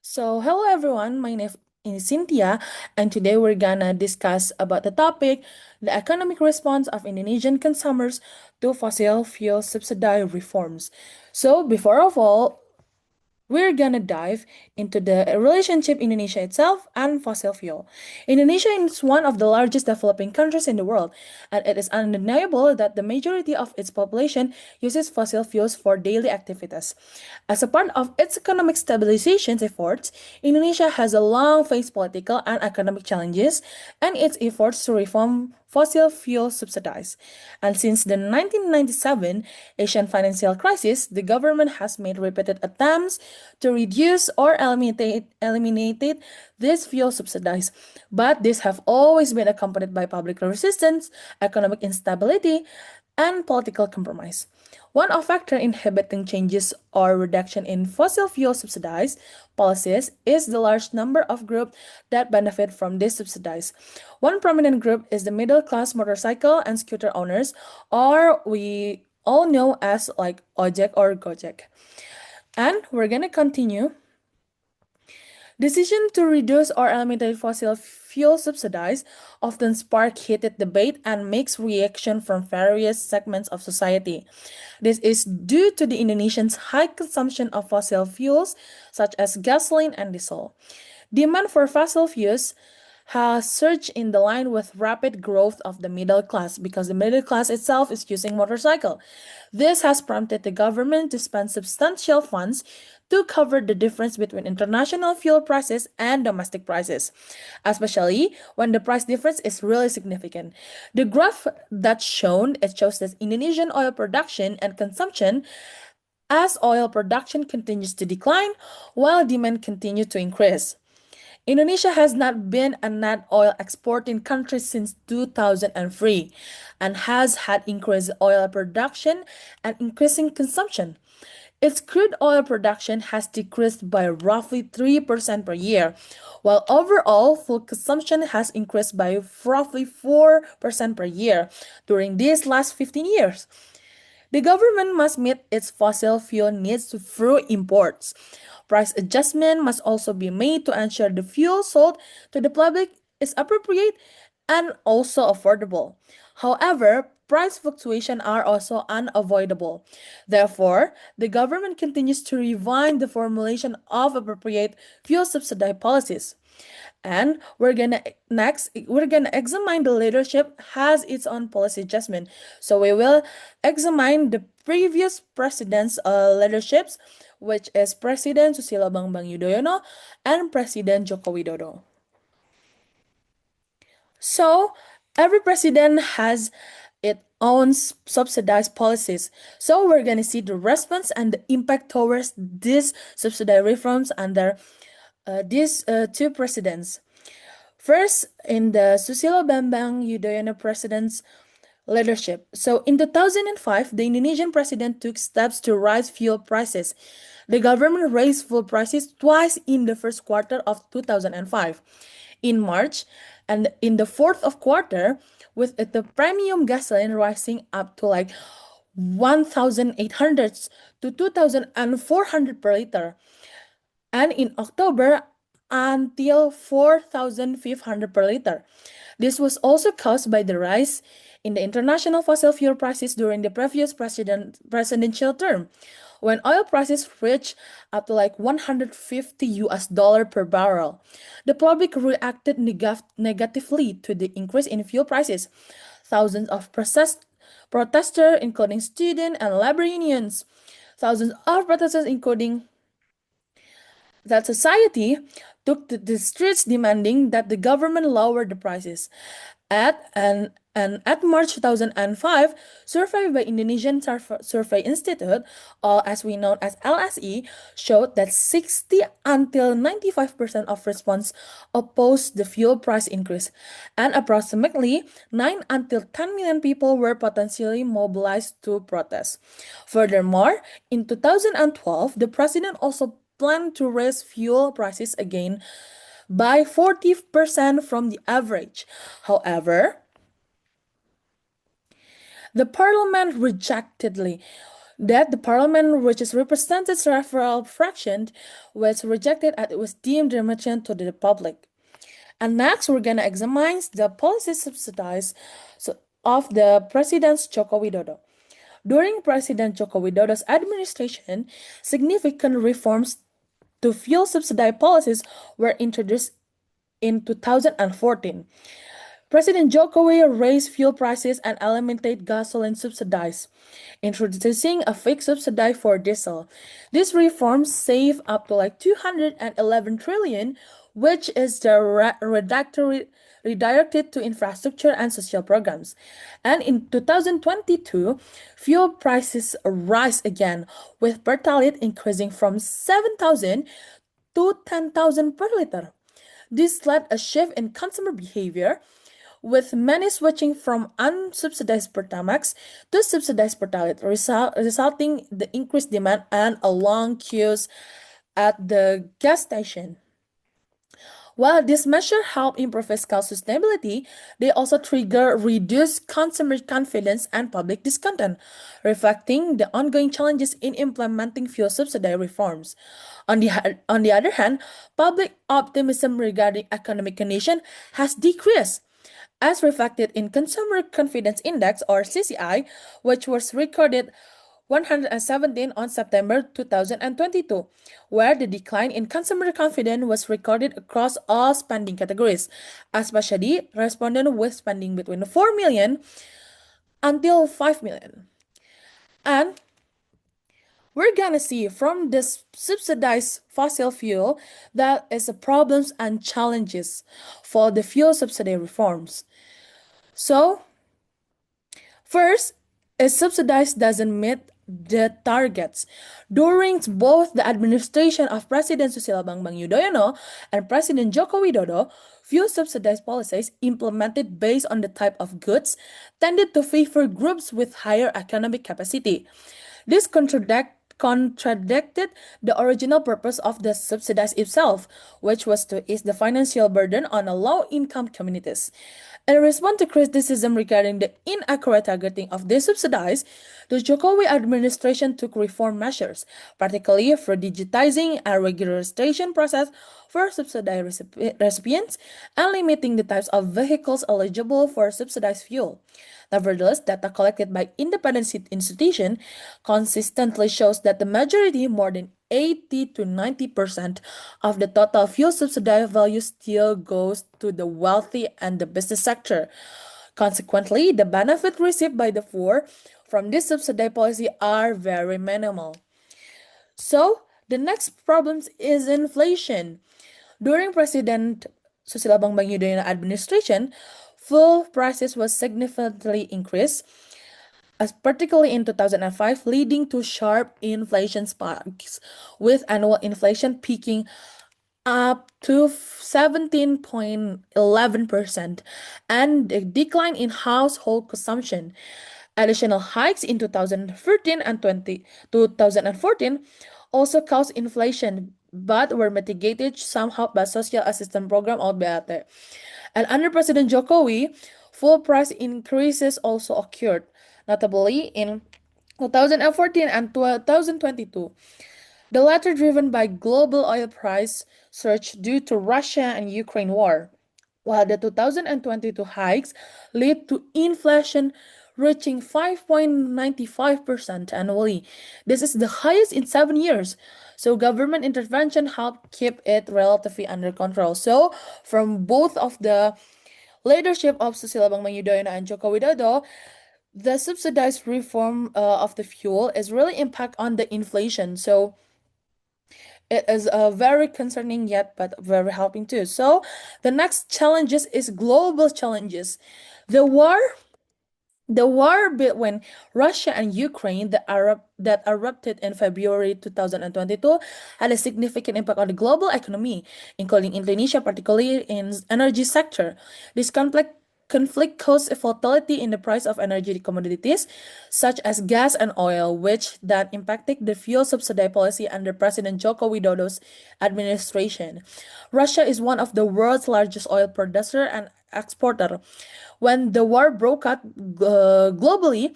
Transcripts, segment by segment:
Hello everyone, my name is Cynthia, and today we're gonna discuss about the topic, the economic response of Indonesian consumers to fossil fuel subsidy reforms. Before of all, we're gonna dive into the relationship Indonesia itself and fossil fuel. Indonesia is one of the largest developing countries in the world, and it is undeniable that the majority of its population uses fossil fuels for daily activities. As a part of its economic stabilization efforts, Indonesia has a long faced political and economic challenges, and its efforts to reform fossil fuel subsidies. And since the 1997 Asian financial crisis, the government has made repeated attempts to reduce or eliminate these fuel subsidies, but these have always been accompanied by public resistance, economic instability, and political compromise. One of factor inhibiting changes or reduction in fossil fuel subsidized policies is the large number of groups that benefit from these subsidies. One prominent group is the middle class motorcycle and scooter owners, or we all know as like ojek or gojek. And we're gonna continue. Decision to reduce or eliminate fossil fuel subsidies often spark heated debate and mixed reaction from various segments of society. This is due to the Indonesians' high consumption of fossil fuels such as gasoline and diesel. Demand for fossil fuels has surged in the line with rapid growth of the middle class because the middle class itself is using motorcycle. This has prompted the government to spend substantial funds to cover the difference between international fuel prices and domestic prices, especially when the price difference is really significant. The graph that's shown, it shows that Indonesian oil production and consumption as oil production continues to decline while demand continues to increase. Indonesia has not been a net oil exporting country since 2003 and has had increased oil production and increasing consumption. Its crude oil production has decreased by roughly 3% per year, while overall fuel consumption has increased by roughly 4% per year during these last 15 years. The government must meet its fossil fuel needs through imports. Price adjustment must also be made to ensure the fuel sold to the public is appropriate and also affordable. However, price fluctuations are also unavoidable. Therefore, the government continues to refine the formulation of appropriate fuel subsidy policies. And we're gonna examine the leadership has its own policy adjustment. So we will examine the previous president's leaderships, which is President Susilo Bambang Yudhoyono and President Joko Widodo. So every president has its own subsidized policies. So we're gonna see the response and the impact towards these subsidized reforms under these two presidents. First, in the Susilo Bambang Yudhoyono president's leadership. So in 2005, the Indonesian president took steps to raise fuel prices. The government raised fuel prices twice in the first quarter of 2005. In March and in the fourth of quarter, with the premium gasoline rising up to like 1,800 to 2,400 per liter. And in October, until 4,500 per liter. This was also caused by the rise in the international fossil fuel prices during the previous presidential term, when oil prices reached up to like 150 US dollar per barrel. The public reacted negatively to the increase in fuel prices. Thousands of protesters, including student and labor unions, thousands of protesters, including that society took to the streets demanding that the government lower the prices. At March 2005, survey by Indonesian Survey Institute, or as we know as LSE, showed that 60 until 95% of response opposed the fuel price increase, and approximately 9 until 10 million people were potentially mobilized to protest. Furthermore, in 2012, the president also planned to raise fuel prices again by 40% from the average. However, the parliament rejectedly that the parliament, which is represented referral fraction, was rejected as it was deemed damaging to the public. And next, we're gonna examine the policy subsidies of the President Joko Widodo. During President Joko Widodo's administration, significant reforms to fuel subsidy policies were introduced in 2014. President Jokowi raised fuel prices and eliminated gasoline subsidies, introducing a fixed subsidy for diesel. These reforms save up to like 211 trillion, which is redirected to infrastructure and social programs. And in 2022, fuel prices rise again, with per liter increasing from 7,000 to 10,000 per liter. This led a shift in consumer behavior, with many switching from unsubsidized Pertamax to subsidized Pertalite, resulting the increased demand and a long queues at the gas station. While this measure help improve fiscal sustainability, they also trigger reduced consumer confidence and public discontent, reflecting the ongoing challenges in implementing fuel subsidy reforms. On the other hand, public optimism regarding economic condition has decreased, as reflected in Consumer Confidence Index or CCI, which was recorded 117 on September 2022, where the decline in consumer confidence was recorded across all spending categories, especially respondents with spending between 4 million until 5 million. And we're gonna see from this subsidized fossil fuel that is the problems and challenges for the fuel subsidy reforms. So, first, a subsidized doesn't meet the targets. During both the administration of President Susilo Bambang Yudhoyono and President Joko Widodo, few subsidized policies implemented based on the type of goods tended to favor groups with higher economic capacity. This contradicted the original purpose of the subsidies itself, which was to ease the financial burden on low-income communities. In response to criticism regarding the inaccurate targeting of these subsidies, the Jokowi administration took reform measures, particularly for digitizing a registration process for subsidized recipients and limiting the types of vehicles eligible for subsidized fuel. Nevertheless, data collected by independent institutions consistently shows that the majority, more than 80 to 90% of the total fuel subsidy value still goes to the wealthy and the business sector. Consequently, the benefit received by the poor from this subsidy policy are very minimal. So, the next problem is inflation. During President Susilo Bambang Yudhoyono administration, fuel prices was significantly increased, particularly in 2005, leading to sharp inflation spikes, with annual inflation peaking up to 17.11% and a decline in household consumption. Additional hikes in 2013 and 2014 also caused inflation, but were mitigated somehow by social assistance program or BAT. And under President Jokowi, full price increases also occurred, notably in 2014 and 2022. The latter driven by global oil price surge due to Russia and Ukraine war, while the 2022 hikes led to inflation reaching 5.95% annually. This is the highest in 7 years. So government intervention helped keep it relatively under control. So from both of the leadership of Susilo Bambang Yudhoyono and Joko Widodo, the subsidized reform of the fuel is really impact on the inflation. So it is very concerning yet, but very helping too. So the next challenges is global challenges. The war between Russia and Ukraine that erupted in February 2022 had a significant impact on the global economy, including Indonesia, particularly in energy sector. This conflict caused a volatility in the price of energy commodities, such as gas and oil, which then impacted the fuel subsidy policy under President Joko Widodo's administration. Russia is one of the world's largest oil producer and exporter. When the war broke out globally,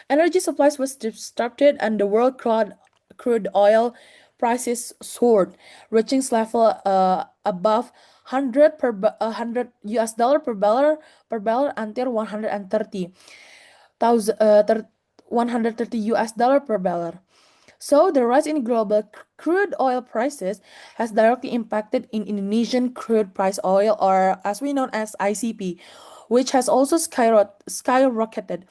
Energy supplies was disrupted and the world crude oil prices soared, reaching level above 100 US dollar per barrel until 130 US dollar per barrel. So the rise in global crude oil prices has directly impacted in Indonesian crude price oil, or as we know as ICP, which has also skyrocketed.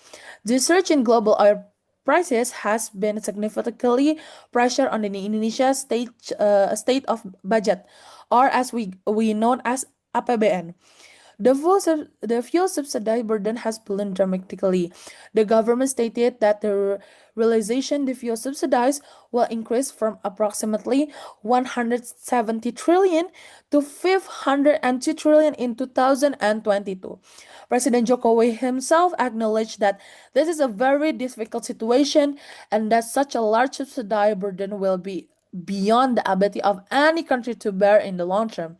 The surge in global oil prices has been significantly pressure on the Indonesia state of budget, or as we know as APBN. The fuel subsidy burden has ballooned dramatically. The government stated that the realization the fuel subsidies will increase from approximately 170 trillion to 502 trillion in 2022. President Jokowi himself acknowledged that this is a very difficult situation and that such a large subsidy burden will be beyond the ability of any country to bear in the long term.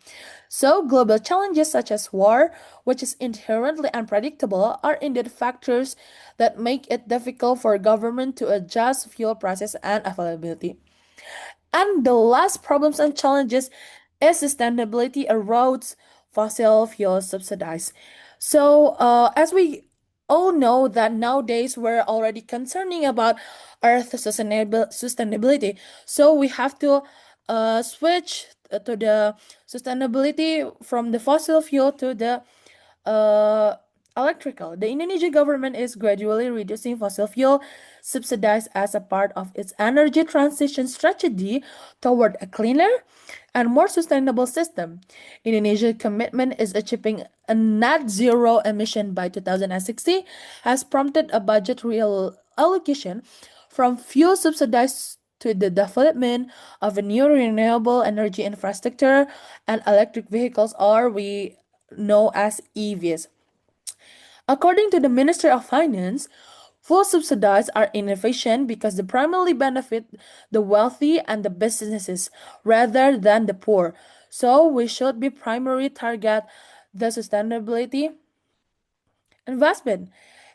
So, global challenges such as war, which is inherently unpredictable, are indeed factors that make it difficult for government to adjust fuel prices and availability. And the last problems and challenges is sustainability erodes fossil fuel subsidies. So, as we all know that nowadays we're already concerning about Earth sustainability. So we have to switch to the sustainability from the fossil fuel to the uh, electrical. The Indonesian government is gradually reducing fossil fuel subsidies as a part of its energy transition strategy toward a cleaner and more sustainable system. Indonesia's commitment is achieving a net zero emission by 2060 has prompted a budget real allocation from fuel subsidies to the development of a new renewable energy infrastructure and electric vehicles, or we know as EVs. According to the Minister of Finance, fuel subsidies are inefficient because they primarily benefit the wealthy and the businesses rather than the poor. So we should be primarily target the sustainability investment.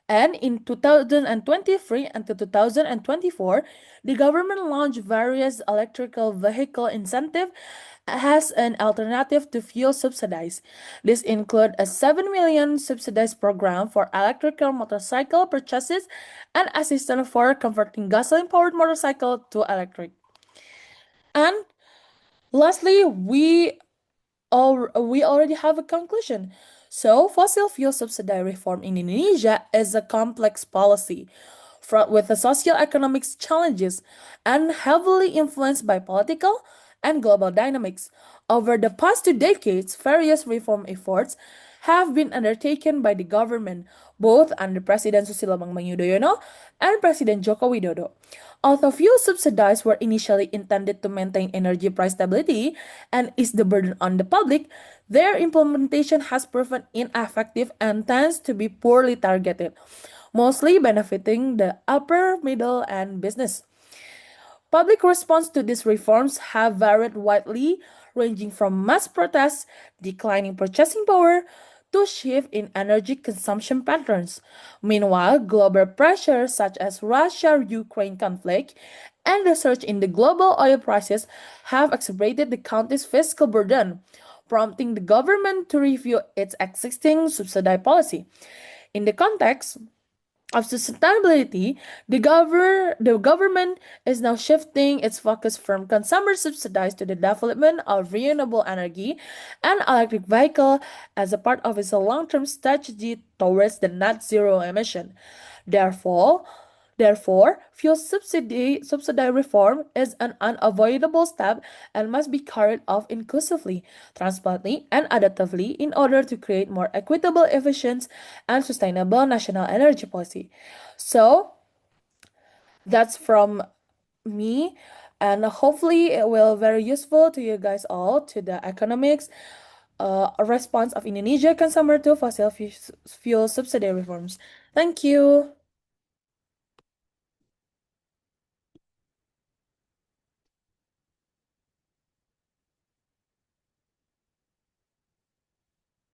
And in 2023 and 2024, the government launched various electrical vehicle incentive as an alternative to fuel subsidies. This include a 7 million subsidized program for electrical motorcycle purchases and assistance for converting gasoline-powered motorcycle to electric. And lastly, we already have a conclusion. So, fossil fuel subsidy reform in Indonesia is a complex policy with the socio-economic challenges and heavily influenced by political and global dynamics. Over the past 2 decades, various reform efforts have been undertaken by the government, both under President Susilo Bambang Yudhoyono and President Joko Widodo. Although fuel subsidies were initially intended to maintain energy price stability and ease the burden on the public, their implementation has proven ineffective and tends to be poorly targeted, mostly benefiting the upper middle and business. Public response to these reforms have varied widely, ranging from mass protests, declining purchasing power, to shift in energy consumption patterns. Meanwhile, global pressures such as Russia-Ukraine conflict and the surge in the global oil prices have exacerbated the country's fiscal burden, prompting the government to review its existing subsidy policy. In the context of sustainability, the government is now shifting its focus from consumer subsidies to the development of renewable energy and electric vehicle as a part of its long-term strategy towards the net zero emission. Therefore, Therefore, fuel subsidy reform is an unavoidable step and must be carried out inclusively, transparently, and adaptively in order to create more equitable, efficient, and sustainable national energy policy. So, that's from me, and hopefully it will very useful to you guys all to the economics response of Indonesia consumer to fossil fuel subsidy reforms. Thank you.